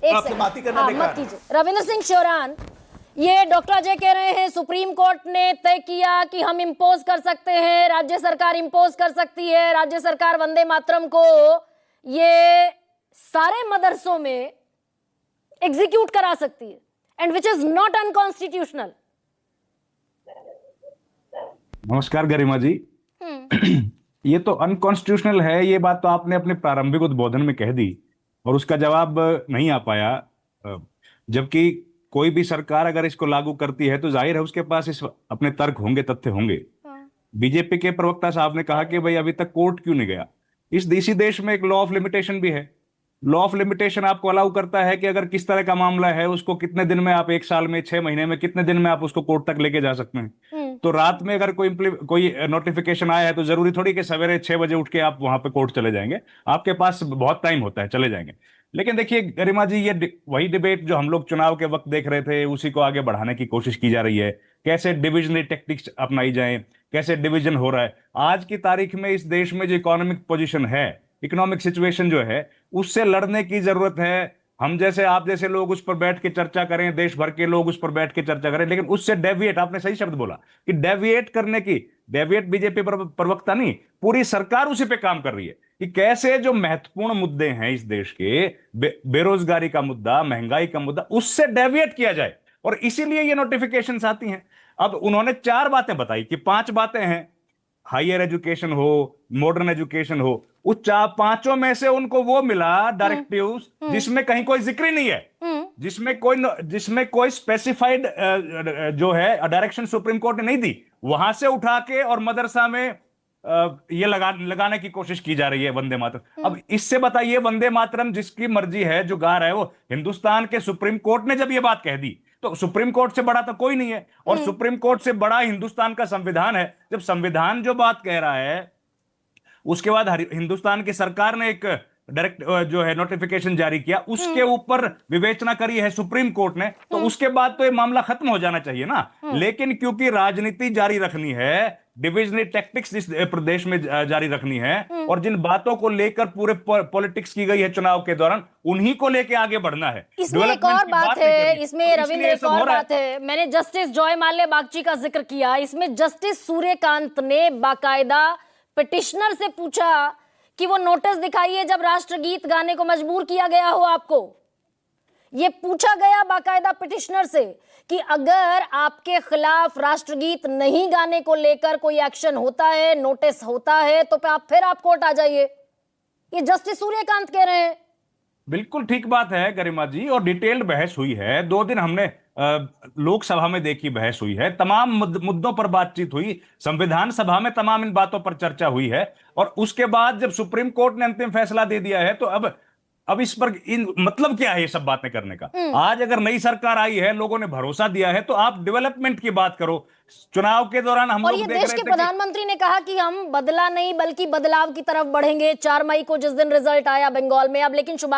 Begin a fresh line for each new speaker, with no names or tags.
एक
आपसे
सेकंड,
बात ही करना
हाँ,
बेकार
मत कीजिए। रविंद्र सिंह शोरान, ये डॉक्टर अजय कह रहे हैं सुप्रीम कोर्ट ने तय किया कि हम इम्पोज कर सकते हैं, राज्य सरकार इम्पोज कर सकती है, राज्य सरकार वंदे मातरम को ये सारे मदरसों में एग्जीक्यूट करा सकती है, and which is not unconstitutional.
नमस्कार गरिमा जी। ये तो अनकॉन्स्टिट्यूशनल है, ये बात तो आपने अपने प्रारंभिक उद्बोधन में कह दी और उसका जवाब नहीं आ पाया। जबकि कोई भी सरकार अगर इसको लागू करती है तो जाहिर है उसके पास इस अपने तर्क होंगे, तथ्य होंगे। बीजेपी के प्रवक्ता साहब ने कहा कि भाई अभी तक कोर्ट क्यों नहीं गया। इसी देश में एक लॉ ऑफ लिमिटेशन भी है। लॉ ऑफ लिमिटेशन आपको अलाउ करता है कि अगर किस तरह का मामला है उसको कितने दिन में आप, 1 साल में, 6 महीने में, कितने दिन में आप उसको कोर्ट तक लेके जा सकते हैं। तो रात में अगर कोई नोटिफिकेशन आया है तो जरूरी थोड़ी कि सवेरे 6 बजे उठ के आप वहां पे कोर्ट चले जाएंगे। आपके पास बहुत टाइम होता है, चले जाएंगे। लेकिन देखिए गरिमा जी, ये वही डिबेट जो हम लोग चुनाव के वक्त देख रहे थे उसी को आगे बढ़ाने की कोशिश की जा रही है। कैसे डिविजनरी टेक्टिक्स अपनाई जाए, कैसे डिवीजन हो रहा है। आज की तारीख में इस देश में जो इकोनॉमिक पोजीशन है, इकोनॉमिक सिचुएशन जो है, उससे लड़ने की जरूरत है। हम जैसे, आप जैसे लोग उस पर बैठ के चर्चा करें, देश भर के लोग उस पर बैठ के चर्चा करें, लेकिन उससे डेविएट, आपने सही शब्द बोला कि डेविएट करने की, डेविएट बीजेपी प्रवक्ता नहीं, पूरी सरकार उसी पे काम कर रही है कि कैसे जो महत्वपूर्ण मुद्दे हैं इस देश के, बेरोजगारी का मुद्दा, महंगाई का मुद्दा, उससे डेविएट किया जाए। और इसीलिए ये नोटिफिकेशंस आती हैं। अब उन्होंने 4 बातें बताई कि 5 बातें हैं, हायर एजुकेशन हो, मॉडर्न एजुकेशन हो, उस 5 में से उनको वो मिला डायरेक्टिव्स जिसमें कहीं कोई जिक्र ही नहीं है, जिसमें कोई स्पेसिफाइड जो है डायरेक्शन सुप्रीम कोर्ट ने नहीं दी। वहां से उठा के और मदरसा में ये लगाने की कोशिश की जा रही है वंदे मातरम। अब इससे बताइए, वंदे मातरम जिसकी मर्जी है जो गा रहा है, वो हिंदुस्तान के सुप्रीम कोर्ट ने जब ये बात कह दी तो सुप्रीम कोर्ट से बड़ा तो कोई नहीं है, और सुप्रीम कोर्ट से बड़ा हिंदुस्तान का संविधान है। जब संविधान जो बात कह रहा है, उसके बाद हिंदुस्तान की सरकार ने एक डायरेक्ट जो है नोटिफिकेशन जारी किया, उसके ऊपर विवेचना करी है सुप्रीम कोर्ट ने, तो उसके बाद तो ये मामला खत्म हो जाना चाहिए ना। लेकिन क्योंकि राजनीति जारी रखनी है, डिविजनरी टैक्टिक्स इस प्रदेश में जारी रखनी है, और जिन बातों को लेकर पूरे पॉलिटिक्स की गई है चुनाव के दौरान, उन्हीं को लेके आगे बढ़ना है।
इसमें एक और बात है, इसमें रविंद्र एक और बात है। मैंने जस्टिस जॉय माल्या बागची का जिक्र किया, इसमें जस्टिस सूर्यकांत ने बाकायदा पिटिशनर से पूछा कि वो नोटिस दिखाइए जब राष्ट्रगीत गाने को मजबूर किया गया हो आपको। ये पूछा गया बाकायदा पिटिशनर से कि अगर आपके खिलाफ राष्ट्रगीत नहीं गाने को लेकर कोई एक्शन होता है, नोटिस होता है, तो फिर आप कोर्ट आ जाइए। ये जस्टिस सूर्यकांत कह रहे हैं।
बिल्कुल ठीक बात है गरिमा जी, और डिटेल्ड बहस हुई है। 2 दिन हमने लोकसभा में देखी, बहस हुई है, तमाम मुद्दों पर बातचीत हुई, संविधान सभा में तमाम इन बातों पर चर्चा हुई है। और उसके बाद जब सुप्रीम कोर्ट ने अंतिम फैसला दे दिया है, तो अब इस पर मतलब क्या है ये सब बातें करने का। आज अगर नई सरकार आई है, लोगों ने भरोसा दिया है, तो आप डेवलपमेंट की बात करो। चुनाव के दौरान हम लोग देख रहे थे,
देश के प्रधानमंत्री ने कहा कि हम बदला नहीं बल्कि बदलाव की तरफ बढ़ेंगे 4 मई को, जिस दिन रिजल्ट आया बंगाल में। अब लेकिन शुभांगी